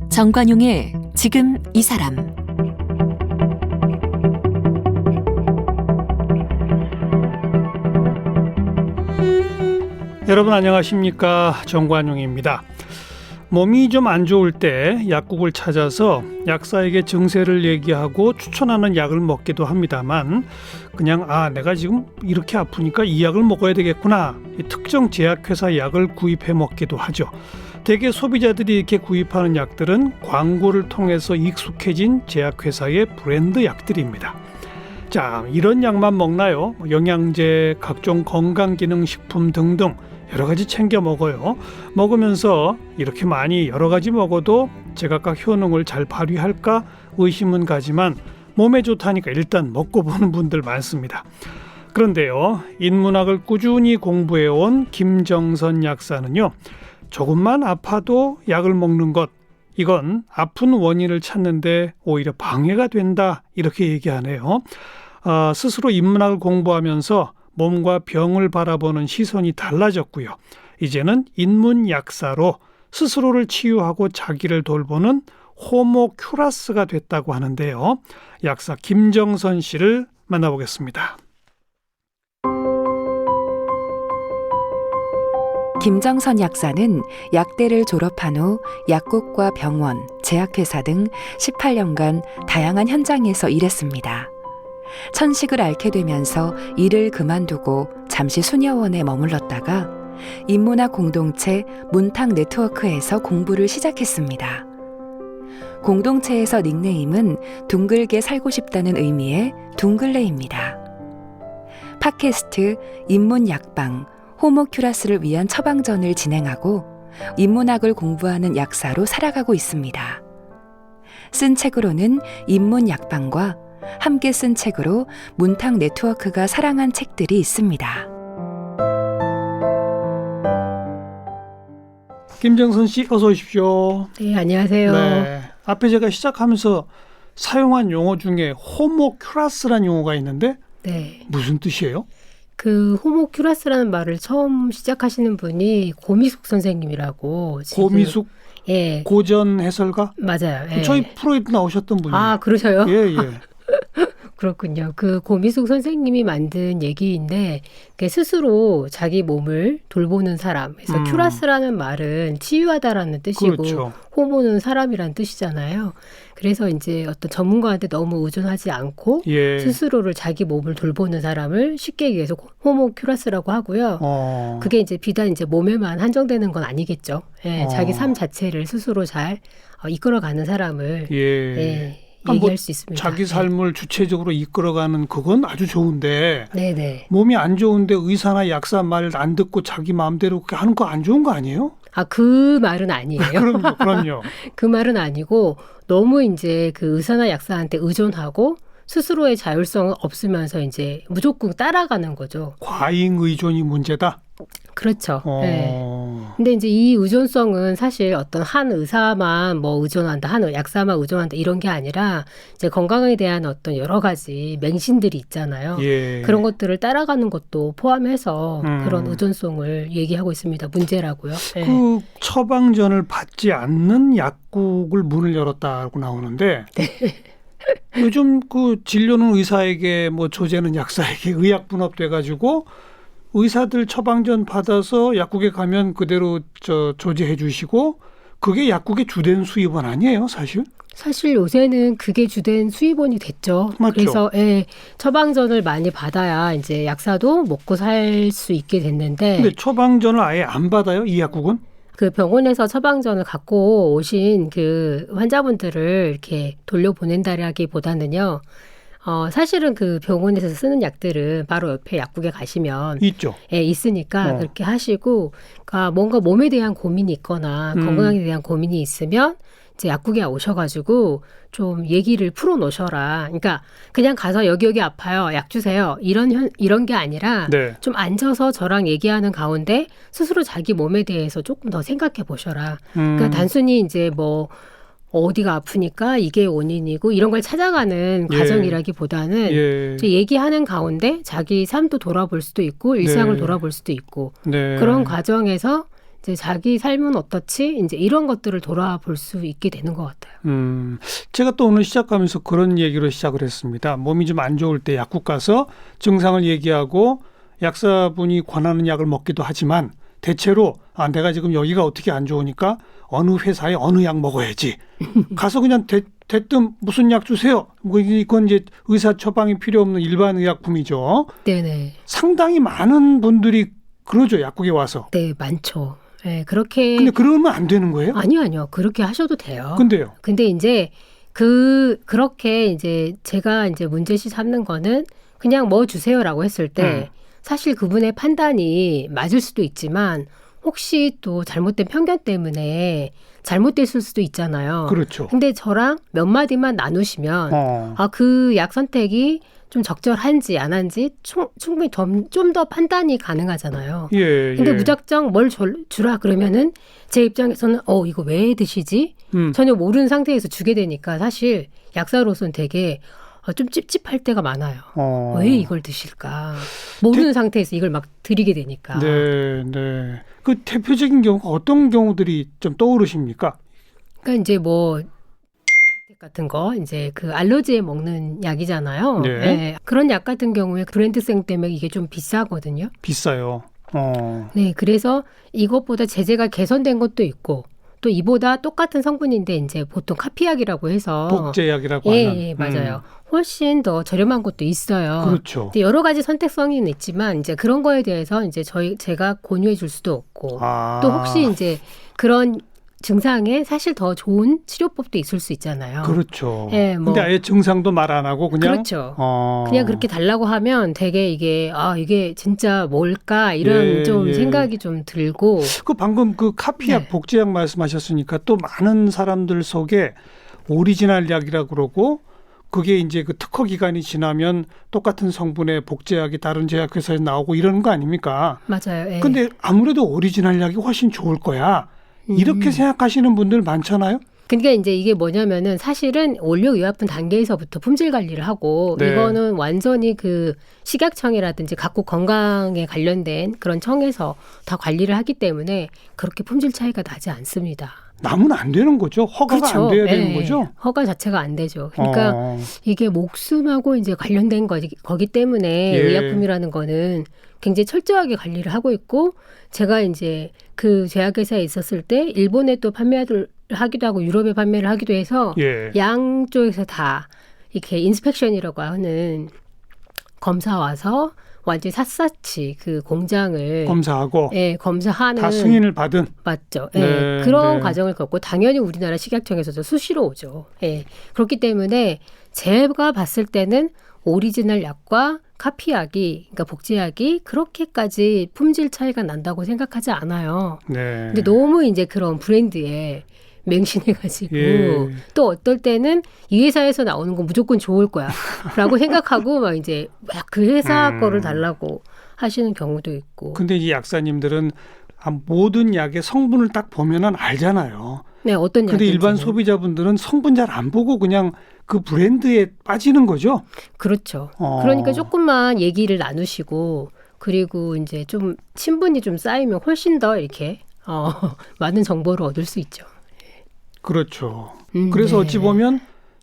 정관용의 지금 이 사람. 여러분 안녕하십니까? 정관용입니다. 몸이 좀 안 좋을 때 약국을 찾아서 약사에게 증세를 얘기하고 추천하는 약을 먹기도 합니다만, 그냥 내가 지금 이렇게 아프니까 이 약을 먹어야 되겠구나, 특정 제약회사 약을 구입해 먹기도 하죠. 대개 소비자들이 이렇게 구입하는 약들은 광고를 통해서 익숙해진 제약회사의 브랜드 약들입니다. 자, 이런 약만 먹나요? 영양제, 각종 건강기능식품 등등 여러 가지 챙겨 먹어요. 먹으면서 이렇게 많이 여러 가지 먹어도 제각각 효능을 잘 발휘할까 의심은 가지만 몸에 좋다니까 일단 먹고 보는 분들 많습니다. 그런데요, 인문학을 꾸준히 공부해온 김정선 약사는요, 조금만 아파도 약을 먹는 것, 이건 아픈 원인을 찾는데 오히려 방해가 된다, 이렇게 얘기하네요. 스스로 인문학을 공부하면서 몸과 병을 바라보는 시선이 달라졌고요. 이제는 인문약사로 스스로를 치유하고 자기를 돌보는 호모 큐라스가 됐다고 하는데요. 약사 김정선 씨를 만나보겠습니다. 김정선 약사는 약대를 졸업한 후 약국과 병원, 제약회사 등 18년간 다양한 현장에서 일했습니다. 천식을 앓게 되면서 일을 그만두고 잠시 수녀원에 머물렀다가 인문학 공동체 문탁 네트워크에서 공부를 시작했습니다. 공동체에서 닉네임은 둥글게 살고 싶다는 의미의 둥글레입니다. 팟캐스트 인문약방 호모큐라스를 위한 처방전을 진행하고 인문학을 공부하는 약사로 살아가고 있습니다. 쓴 책으로는 인문약방과 함께 쓴 책으로 문탁 네트워크가 사랑한 책들이 있습니다. 김정선 씨, 어서 오십시오. 네, 안녕하세요. 네, 앞에 제가 시작하면서 사용한 용어 중에 호모큐라스라는 용어가 있는데, 네, 무슨 뜻이에요? 그 호모큐라스라는 말을 처음 시작하시는 분이 고미숙 선생님이라고. 고미숙? 예. 고전 해설가? 맞아요. 예. 저희 프로에도 나오셨던 분이에요. 아, 그러셔요? 예. 그렇군요. 그 고미숙 선생님이 만든 얘기인데, 스스로 자기 몸을 돌보는 사람. 그래서 큐라스라는 말은 치유하다라는 뜻이고, 그렇죠. 호모는 사람이라는 뜻이잖아요. 그래서 이제 어떤 전문가한테 너무 의존하지 않고 스스로를 자기 몸을 돌보는 사람을 쉽게 얘기해서 호모 큐라스라고 하고요. 그게 이제 비단 이제 몸에만 한정되는 건 아니겠죠. 예, 자기 삶 자체를 스스로 잘 이끌어가는 사람을 얘기할 수 있습니다. 자기 삶을 주체적으로 이끌어가는 그건 아주 좋은데, 네네. 몸이 안 좋은데 의사나 약사 말 안 듣고 자기 마음대로 그렇게 하는 거 안 좋은 거 아니에요? 그 말은 아니에요. 그럼요. 그 말은 아니고, 너무 이제 그 의사나 약사한테 의존하고 스스로의 자율성은 없으면서 이제 무조건 따라가는 거죠. 과잉 의존이 문제다? 그렇죠. 네. 근데 이제 이 의존성은 사실 어떤 한 의사만 의존한다, 한 약사만 의존한다 이런 게 아니라 이제 건강에 대한 어떤 여러 가지 맹신들이 있잖아요. 그런 것들을 따라가는 것도 포함해서 그런 의존성을 얘기하고 있습니다. 문제라고요. 그 처방전을 받지 않는 약국을 문을 열었다고 나오는데, 요즘 그 진료는 의사에게, 조제는 약사에게 의약분업돼가지고 의사들 처방전 받아서 약국에 가면 그대로 조제해 주시고, 그게 약국의 주된 수입원 아니에요, 사실? 사실 요새는 그게 주된 수입원이 됐죠. 맞죠? 그래서 처방전을 많이 받아야 이제 약사도 먹고 살 수 있게 됐는데. 근데 처방전을 아예 안 받아요, 이 약국은? 그 병원에서 처방전을 갖고 오신 그 환자분들을 이렇게 돌려보낸다라기보다는요. 사실은 그 병원에서 쓰는 약들은 바로 옆에 약국에 가시면 있죠. 있으니까 그렇게 하시고, 그러니까 뭔가 몸에 대한 고민이 있거나 건강에 대한 고민이 있으면 이제 약국에 오셔가지고 좀 얘기를 풀어놓으셔라. 그러니까 그냥 가서 여기 아파요, 약 주세요, 이런 게 아니라 좀 앉아서 저랑 얘기하는 가운데 스스로 자기 몸에 대해서 조금 더 생각해 보셔라. 그러니까 단순히 이제 어디가 아프니까 이게 원인이고 이런 걸 찾아가는 예. 과정이라기보다는 예. 이제 얘기하는 가운데 자기 삶도 돌아볼 수도 있고 일상을 네. 돌아볼 수도 있고 네. 그런 과정에서 이제 자기 삶은 어떻지? 이제 이런 것들을 돌아볼 수 있게 되는 것 같아요. 제가 또 오늘 시작하면서 그런 얘기로 시작을 했습니다. 몸이 좀 안 좋을 때 약국 가서 증상을 얘기하고 약사분이 권하는 약을 먹기도 하지만 대체로 내가 지금 여기가 어떻게 안 좋으니까 어느 회사에 어느 약 먹어야지. 가서 그냥 대뜸 무슨 약 주세요. 뭐 이건 이제 의사 처방이 필요 없는 일반 의약품이죠. 네네. 상당히 많은 분들이 그러죠. 약국에 와서. 네, 많죠. 네, 그렇게. 근데 그러면 안 되는 거예요? 아니요. 그렇게 하셔도 돼요. 근데요. 근데 이제 그렇게 이제 제가 이제 문제시 삼는 거는 그냥 뭐 주세요라고 했을 때 사실 그분의 판단이 맞을 수도 있지만 혹시 또 잘못된 편견 때문에 잘못됐을 수도 있잖아요. 그렇죠. 근데 저랑 몇 마디만 나누시면 그 약 선택이 좀 적절한지 안 한지 충분히 좀 더 판단이 가능하잖아요. 예. 근데 무작정 뭘 주라 그러면은 제 입장에서는 이거 왜 드시지? 전혀 모르는 상태에서 주게 되니까 사실 약사로서는 되게 좀 찝찝할 때가 많아요. 왜 이걸 드실까? 모르는 상태에서 이걸 막 드리게 되니까. 네. 그 대표적인 경우가 어떤 경우들이 좀 떠오르십니까? 그러니까 이제 뭐 같은 거 이제 그 알러지에 먹는 약이잖아요. 네. 네. 그런 약 같은 경우에 브랜드생 때문에 이게 좀 비싸거든요. 비싸요. 네, 그래서 이것보다 제재가 개선된 것도 있고 또 이보다 똑같은 성분인데 이제 보통 카피약이라고 해서 복제약이라고 하는. 예, 맞아요. 훨씬 더 저렴한 것도 있어요. 그렇죠. 근데 여러 가지 선택성이 있지만 이제 그런 거에 대해서 이제 제가 권유해 줄 수도 없고 또 혹시 이제 그런 증상에 사실 더 좋은 치료법도 있을 수 있잖아요. 그렇죠. 예, 근데 아예 증상도 말 안 하고 그냥 그렇죠. 그냥 그렇게 달라고 하면 되게 이게 진짜 뭘까 이런 좀 생각이 좀 들고. 그 방금 그 카피약, 복제약 말씀하셨으니까 또 많은 사람들 속에 오리지널 약이라고 그러고 그게 이제 그 특허 기간이 지나면 똑같은 성분의 복제약이 다른 제약회사에 나오고 이러는 거 아닙니까? 맞아요. 예. 근데 아무래도 오리지널 약이 훨씬 좋을 거야. 이렇게 생각하시는 분들 많잖아요. 그러니까 이제 이게 뭐냐면은 사실은 원료의약품 단계에서부터 품질 관리를 하고 이거는 완전히 그 식약청이라든지 각국 건강에 관련된 그런 청에서 다 관리를 하기 때문에 그렇게 품질 차이가 나지 않습니다. 나면 안 되는 거죠. 허가가 그렇죠. 안 돼야 되는 거죠. 허가 자체가 안 되죠. 그러니까 이게 목숨하고 이제 관련된 거기 때문에 의약품이라는 거는 굉장히 철저하게 관리를 하고 있고 제가 이제 그 제약회사에 있었을 때 일본에 또 하기도 하고 유럽에 판매를 하기도 해서 양쪽에서 다 이렇게 인스펙션이라고 하는 검사 와서 완전히 샅샅이 그 공장을 검사하고 검사하는 다 승인을 받은 맞죠. 그런 과정을 겪고 당연히 우리나라 식약청에서도 수시로 오죠. 그렇기 때문에 제가 봤을 때는 오리지널 약과 카피약이 그러니까 복제약이 그렇게까지 품질 차이가 난다고 생각하지 않아요. 근데 너무 이제 그런 브랜드에 맹신해가지고 또 어떨 때는 이 회사에서 나오는 건 무조건 좋을 거야 라고 생각하고 막 이제 막 그 회사 거를 달라고 하시는 경우도 있고. 근데 이 약사님들은 모든 약의 성분을 딱 보면은 알잖아요. 네, 어떤 약인지. 근데 일반 소비자분들은 성분 잘 안 보고 그냥 그 브랜드에 빠지는 거죠? 그렇죠. 그러니까 조금만 얘기를 나누시고 그리고 이제 좀 친분이 좀 쌓이면 훨씬 더 이렇게 많은 정보를 얻을 수 있죠. 그렇죠. 그래서 어찌 보면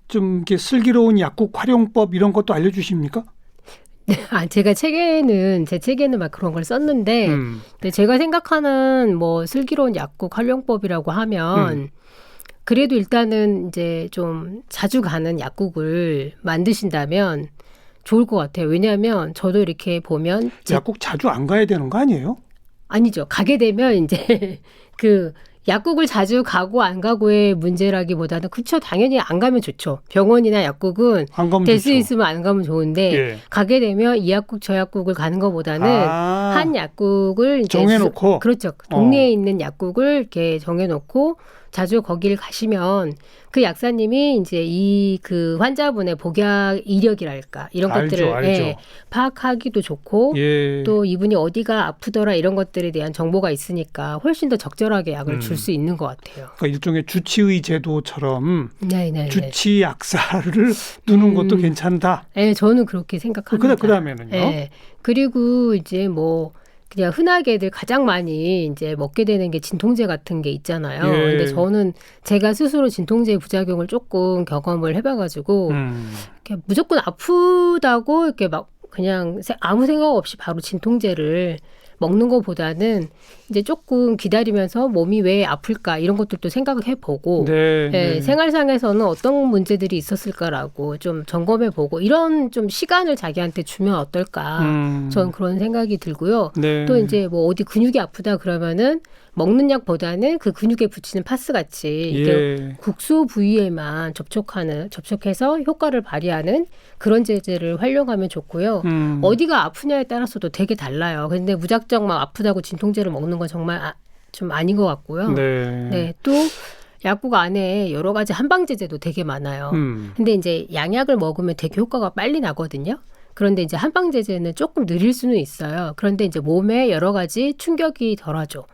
좀 이렇게 슬기로운 약국 활용법 이런 것도 알려주십니까? 제가 제 책에는 막 그런 걸 썼는데, 근데 제가 생각하는 뭐 슬기로운 약국 활용법이라고 하면, 그래도 일단은 이제 좀 자주 가는 약국을 만드신다면 좋을 것 같아요. 왜냐하면 저도 이렇게 보면 약국 자주 안 가야 되는 거 아니에요? 아니죠. 가게 되면 이제 그 약국을 자주 가고 안 가고의 문제라기보다는 그렇죠. 당연히 안 가면 좋죠. 병원이나 약국은 될 수 있으면 안 가면 좋은데 가게 되면 이 약국 저 약국을 가는 것보다는 한 약국을 이제 정해놓고 그렇죠. 동네에 있는 약국을 이렇게 정해놓고 자주 거길 가시면 그 약사님이 이제 이 그 환자분의 복약 이력이랄까 이런 것들을 알죠. 파악하기도 좋고 또 이분이 어디가 아프더라 이런 것들에 대한 정보가 있으니까 훨씬 더 적절하게 약을 줄 수 있는 것 같아요. 그러니까 일종의 주치의 제도처럼 네네. 주치 약사를 두는 것도 괜찮다. 네, 저는 그렇게 생각합니다. 그다음에는요. 네. 그리고 이제 뭐 그냥 흔하게들 가장 많이 이제 먹게 되는 게 진통제 같은 게 있잖아요. 근데 저는 제가 스스로 진통제의 부작용을 조금 경험을 해봐가지고 이렇게 무조건 아프다고 이렇게 막 그냥 아무 생각 없이 바로 진통제를 먹는 것보다는 이제 조금 기다리면서 몸이 왜 아플까 이런 것들도 생각을 해보고 생활상에서는 어떤 문제들이 있었을까라고 좀 점검해보고 이런 좀 시간을 자기한테 주면 어떨까 저는 그런 생각이 들고요. 또 이제 뭐 어디 근육이 아프다 그러면은 먹는 약보다는 그 근육에 붙이는 파스 같이 이게 국소 부위에만 접촉해서 효과를 발휘하는 그런 제제를 활용하면 좋고요. 어디가 아프냐에 따라서도 되게 달라요. 근데 무작정 막 아프다고 진통제를 먹는 건 정말 좀 아닌 것 같고요. 또 약국 안에 여러 가지 한방제제도 되게 많아요. 근데 이제 양약을 먹으면 되게 효과가 빨리 나거든요. 그런데 이제 한방제제는 조금 느릴 수는 있어요. 그런데 이제 몸에 여러 가지 충격이 덜하죠.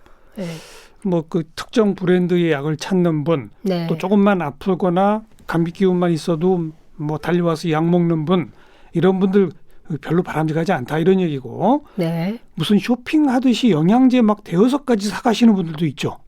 뭐 그 특정 브랜드의 약을 찾는 분, 또 조금만 아프거나 감기 기운만 있어도 뭐 달려와서 약 먹는 분, 이런 분들 별로 바람직하지 않다 이런 얘기고. 무슨 쇼핑하듯이 영양제 막 대여섯 가지 사가시는 분들도 있죠.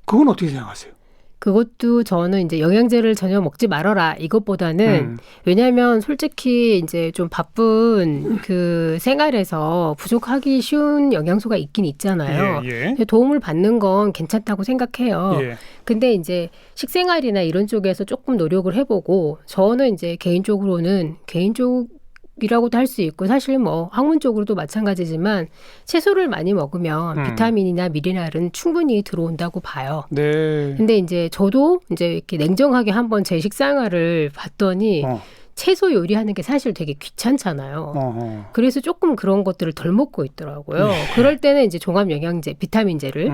그건 어떻게 생각하세요? 그것도 저는 이제 영양제를 전혀 먹지 말아라 이것보다는 왜냐하면 솔직히 이제 좀 바쁜 그 생활에서 부족하기 쉬운 영양소가 있긴 있잖아요. 도움을 받는 건 괜찮다고 생각해요. 근데 이제 식생활이나 이런 쪽에서 조금 노력을 해보고 저는 이제 개인적이라고도 할 수 있고 사실 뭐 학문적으로도 마찬가지지만 채소를 많이 먹으면 비타민이나 미네랄은 충분히 들어온다고 봐요. 근데 이제 저도 이제 이렇게 냉정하게 한번 제 식생활을 봤더니 채소 요리하는 게 사실 되게 귀찮잖아요. 그래서 조금 그런 것들을 덜 먹고 있더라고요. 그럴 때는 이제 종합 영양제, 비타민제를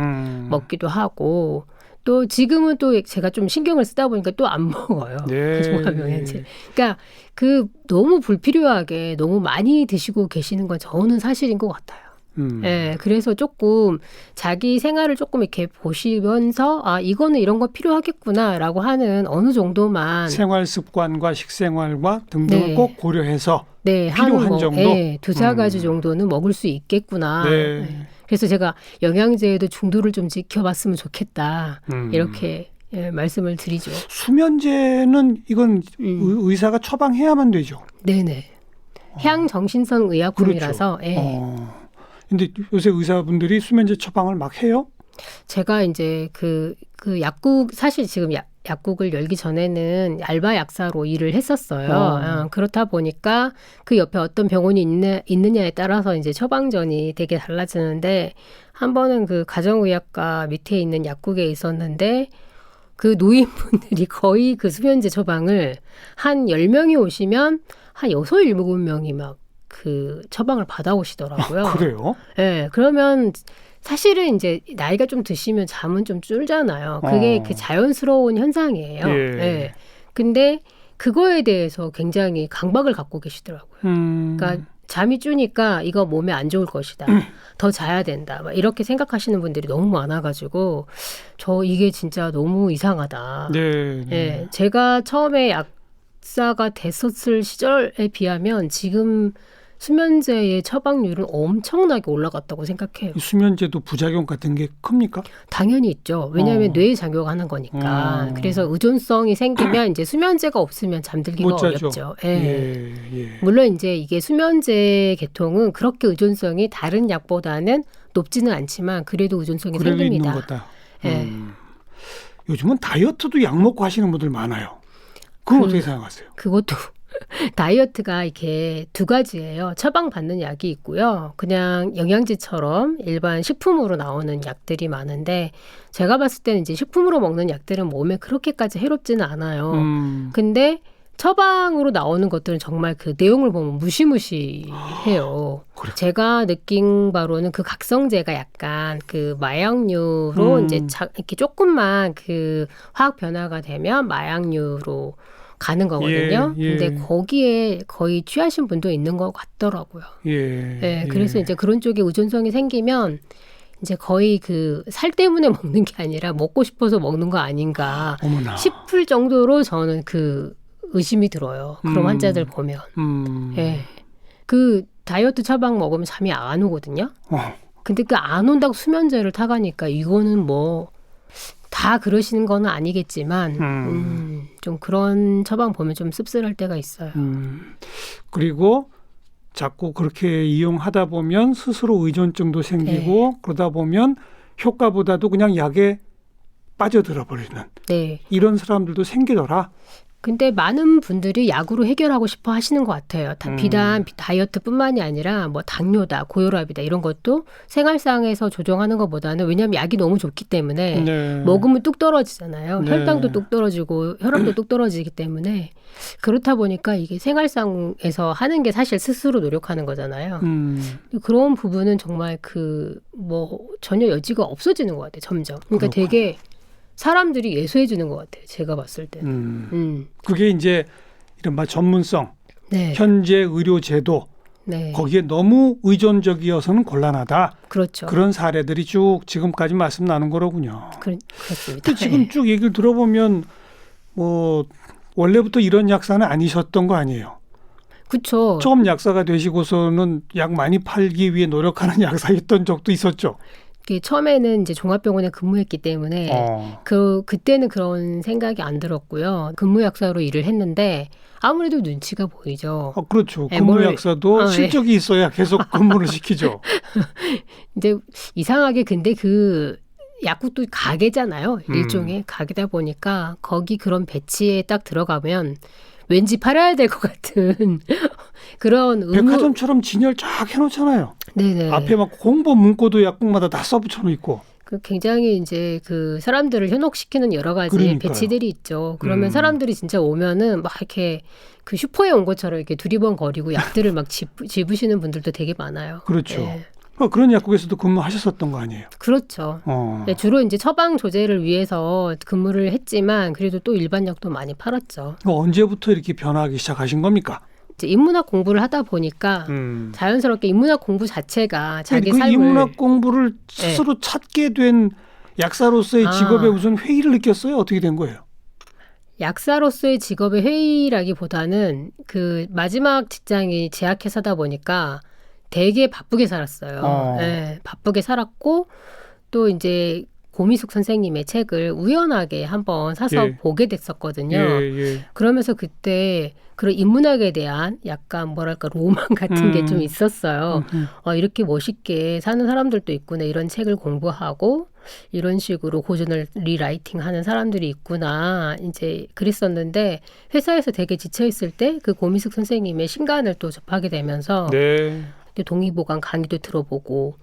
먹기도 하고 또 지금은 또 제가 좀 신경을 쓰다 보니까 또 안 먹어요. 그 종합 영양제. 그러니까 그 너무 불필요하게 너무 많이 드시고 계시는 건 저는 사실인 것 같아요. 그래서 조금 자기 생활을 조금 이렇게 보시면서 이거는 이런 거 필요하겠구나라고 하는 어느 정도만 생활 습관과 식생활과 등등을 꼭 고려해서 필요한 정도 2-4가지 정도는 먹을 수 있겠구나. 그래서 제가 영양제에도 중도를 좀 지켜봤으면 좋겠다. 이렇게 말씀을 드리죠. 수면제는 이건 의사가 처방해야만 되죠. 향정신성 의약품이라서. 근데 요새 의사분들이 수면제 처방을 막 해요? 제가 이제 그 약국 사실 지금 약국을 열기 전에는 알바 약사로 일을 했었어요. 그렇다 보니까 그 옆에 어떤 병원이 있느냐에 따라서 이제 처방전이 되게 달라지는데 한 번은 그 가정의학과 밑에 있는 약국에 있었는데 그 노인분들이 거의 그 수면제 처방을 한 10명이 오시면 한 6, 7명이 막 그 처방을 받아오시더라고요. 그래요? 그러면 사실은 이제 나이가 좀 드시면 잠은 좀 줄잖아요. 그게 이렇게 자연스러운 현상이에요. 근데 그거에 대해서 굉장히 강박을 갖고 계시더라고요. 그러니까 잠이 주니까 이거 몸에 안 좋을 것이다. 더 자야 된다. 막 이렇게 생각하시는 분들이 너무 많아가지고 저 이게 진짜 너무 이상하다. 제가 처음에 약사가 됐었을 시절에 비하면 지금 수면제의 처방률은 엄청나게 올라갔다고 생각해요. 수면제도 부작용 같은 게 큽니까? 당연히 있죠. 왜냐하면 뇌에 작용하는 거니까. 그래서 의존성이 생기면 이제 수면제가 없으면 잠들기가 어렵죠. 물론 이제 이게 수면제 계통은 그렇게 의존성이 다른 약보다는 높지는 않지만 그래도 의존성이 생깁니다. 있는 거다. 요즘은 다이어트도 약 먹고 하시는 분들 많아요. 그건 어떻게 생각하세요? 그것도 다이어트가 이렇게 2가지예요. 처방받는 약이 있고요. 그냥 영양제처럼 일반 식품으로 나오는 약들이 많은데 제가 봤을 때는 이제 식품으로 먹는 약들은 몸에 그렇게까지 해롭지는 않아요. 근데 처방으로 나오는 것들은 정말 그 내용을 보면 무시무시해요. 그래. 제가 느낀 바로는 그 각성제가 약간 그 마약류로 이제 이렇게 조금만 그 화학 변화가 되면 마약류로 가는 거거든요. 예. 근데 거기에 거의 취하신 분도 있는 것 같더라고요. 예. 그래서 이제 그런 쪽에 의존성이 생기면 이제 거의 그 살 때문에 먹는 게 아니라 먹고 싶어서 먹는 거 아닌가 어머나. 싶을 정도로 저는 그 의심이 들어요. 그런 환자들 보면. 그 다이어트 처방 먹으면 잠이 안 오거든요. 근데 그 안 온다고 수면제를 타가니까 이거는 뭐 다 그러시는 건 아니겠지만 좀 그런 처방 보면 좀 씁쓸할 때가 있어요. 그리고 자꾸 그렇게 이용하다 보면 스스로 의존증도 생기고 그러다 보면 효과보다도 그냥 약에 빠져들어 버리는 이런 사람들도 생기더라. 근데 많은 분들이 약으로 해결하고 싶어 하시는 것 같아요. 비단 다이어트뿐만이 아니라 뭐 당뇨다, 고혈압이다 이런 것도 생활상에서 조정하는 것보다는 왜냐하면 약이 너무 좋기 때문에 먹으면 뚝 떨어지잖아요. 혈당도 뚝 떨어지고 혈압도 뚝 떨어지기 때문에 그렇다 보니까 이게 생활상에서 하는 게 사실 스스로 노력하는 거잖아요. 그런 부분은 정말 그 뭐 전혀 여지가 없어지는 것 같아요. 점점. 그러니까 그렇구나. 되게 사람들이 예수해 주는 것 같아요. 제가 봤을 때는. 그게 이제 이른바 전문성, 현재 의료제도 거기에 너무 의존적이어서는 곤란하다. 그렇죠. 그런 사례들이 쭉 지금까지 말씀 나눈 거로군요. 그렇습니다. 근데 지금 쭉 얘기를 들어보면 뭐 원래부터 이런 약사는 아니셨던 거 아니에요? 그렇죠. 처음 약사가 되시고서는 약 많이 팔기 위해 노력하는 약사였던 적도 있었죠. 처음에는 이제 종합병원에 근무했기 때문에 그때는 그런 생각이 안 들었고요. 근무약사로 일을 했는데 아무래도 눈치가 보이죠. 그렇죠. 근무약사도 실적이 있어야 계속 근무를 시키죠. 이제 이상하게 근데 그 약국도 가게잖아요. 일종의 가게다 보니까 거기 그런 배치에 딱 들어가면 왠지 팔아야 될 것 같은 그런 백화점처럼 진열 쫙 해놓잖아요. 네네. 앞에 막 홍보 문구도 약국마다 다 써붙여 놓고. 굉장히 이제 그 사람들을 현혹시키는 여러 가지 배치들이 있죠. 그러면 사람들이 진짜 오면은 막 이렇게 그 슈퍼에 온 것처럼 이렇게 두리번거리고 약들을 막 집으시는 분들도 되게 많아요. 그렇죠. 그런 약국에서도 근무하셨었던 거 아니에요? 그렇죠. 주로 이제 처방 조제를 위해서 근무를 했지만 그래도 또 일반 약도 많이 팔았죠. 언제부터 이렇게 변화하기 시작하신 겁니까? 이제 인문학 공부를 하다 보니까 자연스럽게 인문학 공부 자체가 자기 삶을 인문학 공부를 스스로 찾게 된 약사로서의 직업에 무슨 회의를 느꼈어요? 어떻게 된 거예요? 약사로서의 직업의 회의라기보다는 그 마지막 직장이 제약회사다 보니까 되게 바쁘게 살았어요. 바쁘게 살았고 또 이제 고미숙 선생님의 책을 우연하게 한번 사서 보게 됐었거든요. 그러면서 그때 그런 인문학에 대한 약간 뭐랄까 로망 같은 게 좀 있었어요. 이렇게 멋있게 사는 사람들도 있구나. 이런 책을 공부하고 이런 식으로 고전을 리라이팅하는 사람들이 있구나. 이제 그랬었는데 회사에서 되게 지쳐있을 때 그 고미숙 선생님의 신간을 또 접하게 되면서 동의보감 강의도 들어보고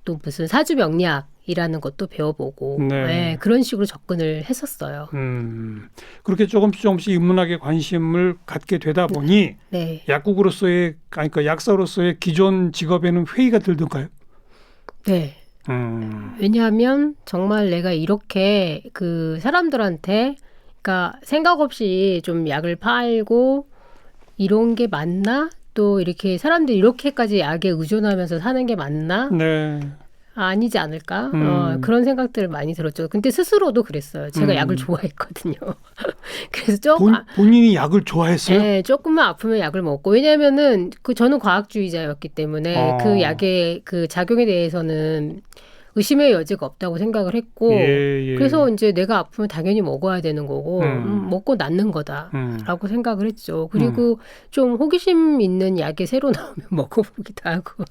또 무슨 사주명리학이라는 것도 배워보고 그런 식으로 접근을 했었어요. 그렇게 조금씩 인문학에 관심을 갖게 되다 보니 약국으로서의 그러니까 약사로서의 기존 직업에는 회의가 들던가요? 네. 왜냐하면 정말 내가 이렇게 그 사람들한테 그러니까 생각 없이 좀 약을 팔고 이런 게 맞나? 또 이렇게 사람들이 이렇게까지 약에 의존하면서 사는 게 맞나? 아니지 않을까? 그런 생각들을 많이 들었죠. 근데 스스로도 그랬어요. 제가 약을 좋아했거든요. 그래서 본인이 약을 좋아했어요? 네, 조금만 아프면 약을 먹고 왜냐하면은 저는 과학주의자였기 때문에 그 약의 그 작용에 대해서는 의심의 여지가 없다고 생각을 했고 그래서 이제 내가 아프면 당연히 먹어야 되는 거고 먹고 낫는 거다라고 생각을 했죠. 그리고 좀 호기심 있는 약이 새로 나오면 먹어보기도 하고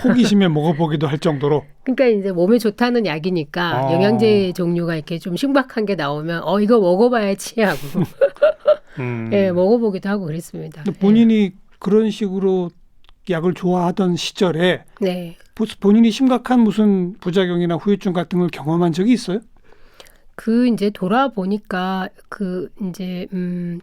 호기심에 먹어보기도 할 정도로 그러니까 이제 몸에 좋다는 약이니까 영양제 종류가 이렇게 좀 신박한 게 나오면 이거 먹어봐야지 하고 먹어보기도 하고 그랬습니다. 본인이 그런 식으로 약을 좋아하던 시절에 본인이 심각한 무슨 부작용이나 후유증 같은 걸 경험한 적이 있어요? 그 이제 돌아보니까 그 이제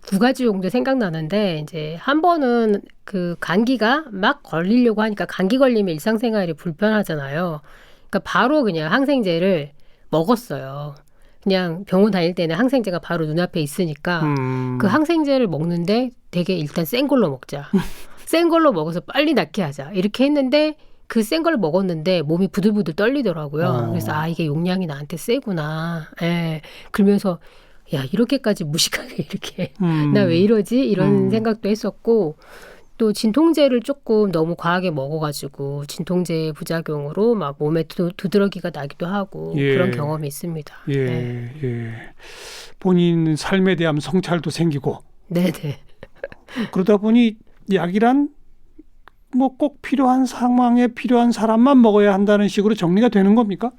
두 가지 정도 생각나는데 이제 한 번은 그 감기가 막 걸리려고 하니까 감기 걸리면 일상생활이 불편하잖아요. 그러니까 바로 그냥 항생제를 먹었어요. 그냥 병원 다닐 때는 항생제가 바로 눈앞에 있으니까 그 항생제를 먹는데 되게 일단 센 걸로 먹자. 센 걸로 먹어서 빨리 낫게 하자. 이렇게 했는데 그 센 걸 먹었는데 몸이 부들부들 떨리더라고요. 그래서 아 이게 용량이 나한테 세구나. 예. 그러면서 야 이렇게까지 무식하게 이렇게 나 왜 이러지? 이런 생각도 했었고 또 진통제를 조금 너무 과하게 먹어가지고 진통제 부작용으로 막 몸에 두드러기가 나기도 하고 예. 그런 경험이 있습니다. 예, 네. 예. 본인 삶에 대한 성찰도 생기고. 네네. 그러다 보니 약이란 뭐 꼭 필요한 상황에 필요한 사람만 먹어야 한다는 식으로 정리가 되는 겁니까?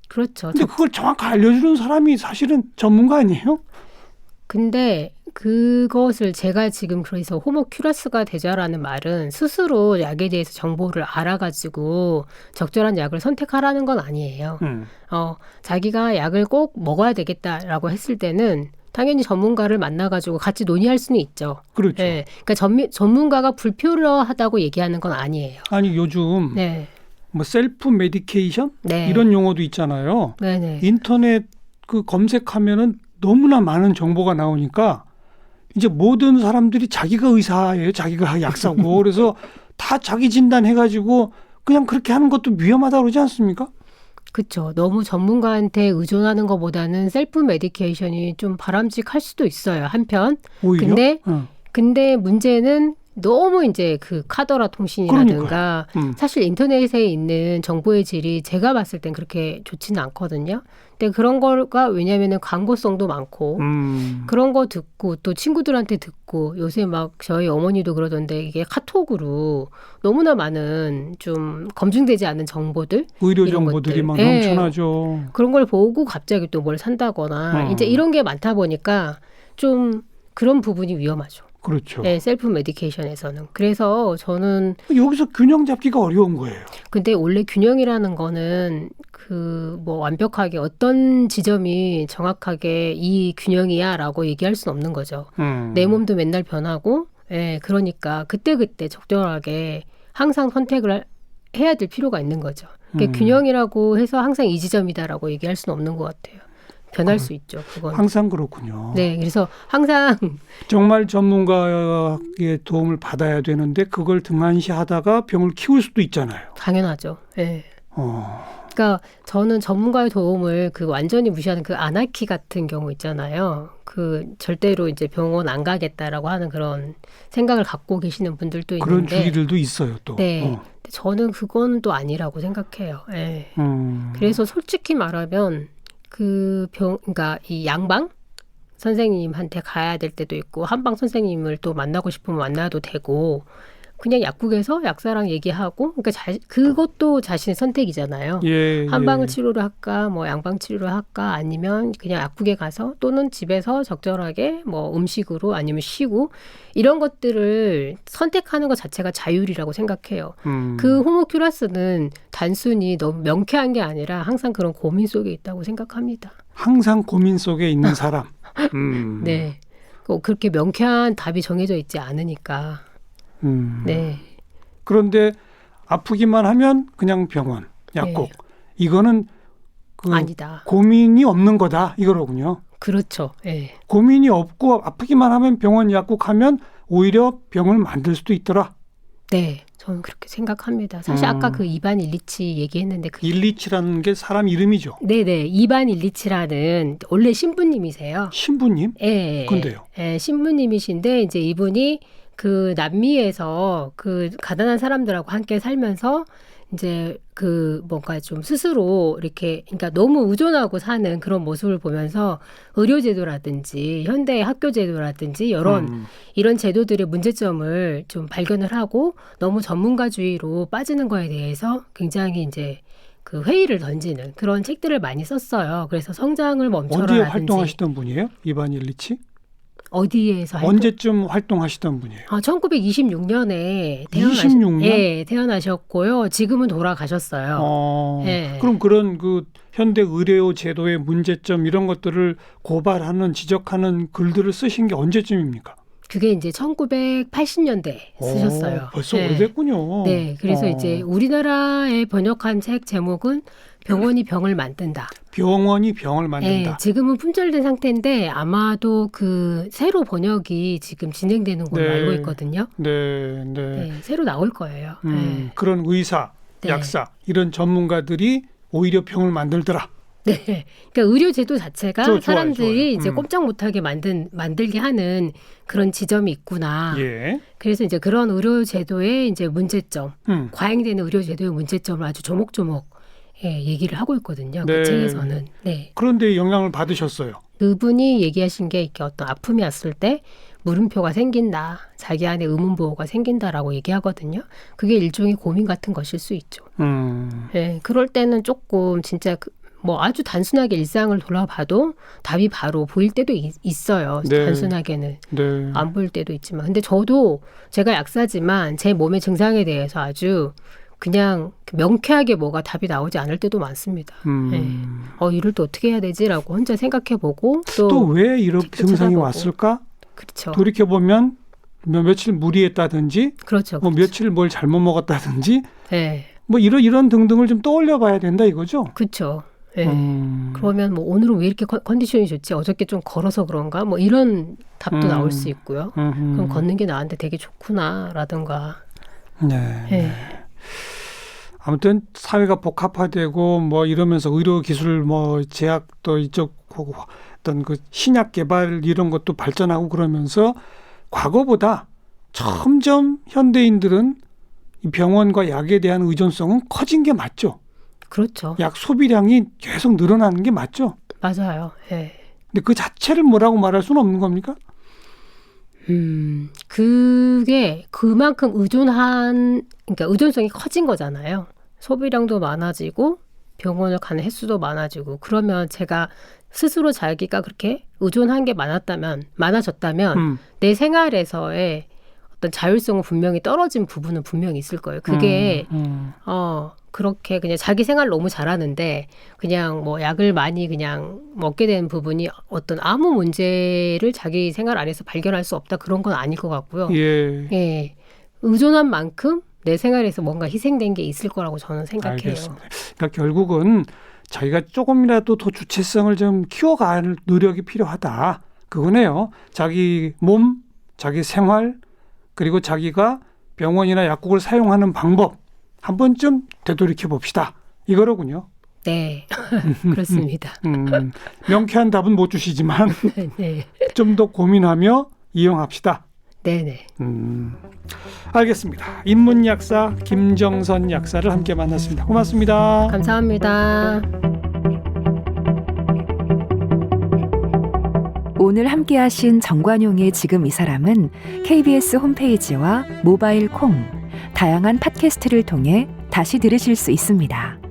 그렇죠. 근데 그걸 정확히 알려주는 사람이 사실은 전문가 아니에요? 근데 그것을 제가 지금 그래서 호모큐라스가 되자라는 말은 스스로 약에 대해서 정보를 알아가지고 적절한 약을 선택하라는 건 아니에요. 자기가 약을 꼭 먹어야 되겠다라고 했을 때는 당연히 전문가를 만나가지고 같이 논의할 수는 있죠. 그렇죠. 네. 그러니까 전문가가 불필요하다고 얘기하는 건 아니에요. 아니 요즘 네. 뭐 셀프 메디케이션 네. 이런 용어도 있잖아요. 네네. 인터넷 그 검색하면은 너무나 많은 정보가 나오니까 이제 모든 사람들이 자기가 의사예요. 자기가 약사고 그래서 다 자기 진단 해가지고 그냥 그렇게 하는 것도 위험하다고 그러지 않습니까? 그렇죠. 너무 전문가한테 의존하는 것보다는 셀프 메디케이션이 좀 바람직할 수도 있어요. 한편. 오히려. 근데 문제는 너무 이제 그 카더라 통신이라든가 사실 인터넷에 있는 정보의 질이 제가 봤을 땐 그렇게 좋지는 않거든요. 근데 그런 거가 왜냐면은 광고성도 많고 그런 거 듣고 또 친구들한테 듣고 요새 막 저희 어머니도 그러던데 이게 카톡으로 너무나 많은 좀 검증되지 않은 정보들 의료 정보들이 막 넘쳐나죠. 그런 걸 보고 갑자기 또 뭘 산다거나 이제 이런 게 많다 보니까 좀 그런 부분이 위험하죠. 그렇죠. 네, 셀프 메디케이션에서는. 그래서 저는 여기서 균형 잡기가 어려운 거예요. 근데 원래 균형이라는 거는 그 뭐 완벽하게 어떤 지점이 정확하게 이 균형이야라고 얘기할 수는 없는 거죠. 내 몸도 맨날 변하고, 예, 그러니까 그때그때 적절하게 항상 선택을 해야 될 필요가 있는 거죠. 그러니까 균형이라고 해서 항상 이 지점이다라고 얘기할 수는 없는 것 같아요. 변할 수 있죠. 그건. 항상 그렇군요. 네, 그래서 항상 정말 전문가의 도움을 받아야 되는데 그걸 등한시하다가 병을 키울 수도 있잖아요. 당연하죠. 네. 그러니까 저는 전문가의 도움을 그 완전히 무시하는 그 아나키 같은 경우 있잖아요. 그 절대로 이제 병원 안 가겠다라고 하는 그런 생각을 갖고 계시는 분들도 있는데 그런 주의들도 있어요, 또. 네. 저는 그건 또 아니라고 생각해요. 네. 그래서 솔직히 말하면 그러니까 이 양방 선생님한테 가야 될 때도 있고 한방 선생님을 또 만나고 싶으면 만나도 되고 그냥 약국에서 약사랑 얘기하고 그러니까 그것도 자신의 선택이잖아요. 예, 한방을 치료를 할까 뭐 양방 치료를 할까 아니면 그냥 약국에 가서 또는 집에서 적절하게 뭐 음식으로 아니면 쉬고 이런 것들을 선택하는 것 자체가 자율이라고 생각해요. 그 호모큐라스는 단순히 너무 명쾌한 게 아니라 항상 그런 고민 속에 있다고 생각합니다. 항상 고민 속에 있는 사람. 네. 그렇게 명쾌한 답이 정해져 있지 않으니까. 네. 그런데 아프기만 하면 그냥 병원, 약국. 네. 이거는 아니다. 고민이 없는 거다 이거로군요. 그렇죠. 네. 고민이 없고 아프기만 하면 병원, 약국 하면 오히려 병을 만들 수도 있더라. 네. 저는 그렇게 생각합니다. 사실 아까 그 이반 일리치 얘기했는데 일리치라는 게 사람 이름이죠. 네네. 이반 일리치라는 원래 신부님이세요. 신부님? 네. 근데요? 네, 신부님이신데 이제 이분이 그 남미에서 그 가난한 사람들하고 함께 살면서 이제 그 뭔가 좀 스스로 이렇게 그러니까 너무 의존하고 사는 그런 모습을 보면서 의료제도라든지 현대 학교제도라든지 이런 제도들의 문제점을 좀 발견을 하고 너무 전문가주의로 빠지는 거에 대해서 굉장히 이제 그 회의를 던지는 그런 책들을 많이 썼어요. 그래서 성장을 멈춰라라든지. 어디에 활동하시던 분이에요? 이반 일리치? 어디에서 언제쯤 활동하시던 분이에요? 1926년에 26년? 예, 태어나셨고요. 지금은 돌아가셨어요. 예. 그럼 그런 그 현대 의료 제도의 문제점 이런 것들을 고발하는 지적하는 글들을 쓰신 게 언제쯤입니까? 그게 이제 1980년대 쓰셨어요. 벌써 오래됐군요. 네, 그래서 이제 우리나라에 번역한 책 제목은 병원이 병을 만든다. 병원이 병을 만든다. 네, 지금은 품절된 상태인데 아마도 그 새로 번역이 지금 진행되는 걸로 알고 있거든요. 네. 새로 나올 거예요. 그런 의사, 약사 이런 전문가들이 오히려 병을 만들더라. 네, 그러니까 의료 제도 자체가 사람들이 좋아요. 이제 꼼짝 못하게 만들게 하는 그런 지점이 있구나. 예. 그래서 이제 그런 의료 제도의 이제 문제점, 과잉되는 의료 제도의 문제점을 아주 조목조목 얘기를 하고 있거든요. 그 책에서는. 네. 그런데 영향을 받으셨어요. 그분이 얘기하신 게 이렇게 어떤 아픔이 왔을 때 물음표가 생긴다, 자기 안에 의문부호가 생긴다라고 얘기하거든요. 그게 일종의 고민 같은 것일 수 있죠. 네, 그럴 때는 조금 진짜 뭐 아주 단순하게 일상을 돌아봐도 답이 바로 보일 때도 있어요. 네. 단순하게는. 네. 안 보일 때도 있지만. 근데 저도 제가 약사지만 제 몸의 증상에 대해서 아주 그냥 명쾌하게 뭐가 답이 나오지 않을 때도 많습니다. 네. 이럴 때 어떻게 해야 되지라고 혼자 생각해보고 또 왜 이런 증상이 찾아보고. 왔을까? 그렇죠. 돌이켜보면 며칠 무리했다든지 그렇죠. 뭐 며칠 뭘 잘못 먹었다든지 네. 뭐 이런 등등을 좀 떠올려 봐야 된다 이거죠? 그렇죠. 네. 그러면 뭐 오늘은 왜 이렇게 컨디션이 좋지? 어저께 좀 걸어서 그런가? 뭐 이런 답도 나올 수 있고요. 그럼 걷는 게 나한테 되게 좋구나라든가. 네. 아무튼 사회가 복합화되고 뭐 이러면서 의료 기술 뭐 제약도 이쪽 어떤 그 신약 개발 이런 것도 발전하고 그러면서 과거보다 점점 현대인들은 이 병원과 약에 대한 의존성은 커진 게 맞죠. 그렇죠. 약 소비량이 계속 늘어나는 게 맞죠. 맞아요. 네. 근데 그 자체를 뭐라고 말할 수는 없는 겁니까? 그게 그만큼 그러니까 의존성이 커진 거잖아요. 소비량도 많아지고 병원을 가는 횟수도 많아지고 그러면 제가 스스로 자기가 그렇게 의존한 게 많아졌다면 내 생활에서의 어떤 자율성은 분명히 떨어진 부분은 분명히 있을 거예요. 그게 그렇게 그냥 자기 생활을 너무 잘하는데 그냥 뭐 약을 많이 그냥 먹게 되는 부분이 어떤 아무 문제를 자기 생활 안에서 발견할 수 없다 그런 건 아닐 것 같고요. 예. 의존한 만큼 내 생활에서 뭔가 희생된 게 있을 거라고 저는 생각해요. 알겠습니다. 그러니까 결국은 자기가 조금이라도 더 주체성을 좀 키워갈 노력이 필요하다. 그거네요. 자기 몸, 자기 생활, 그리고 자기가 병원이나 약국을 사용하는 방법 한 번쯤 되돌이켜 봅시다. 이거로군요. 네, 그렇습니다. 명쾌한 답은 못 주시지만 네. 좀 더 고민하며 이용합시다. 네네. 알겠습니다. 인문약사 김정선 약사를 함께 만났습니다. 고맙습니다. 감사합니다. 오늘 함께하신 정관용의 지금 이 사람은 KBS 홈페이지와 모바일 콩, 다양한 팟캐스트를 통해 다시 들으실 수 있습니다.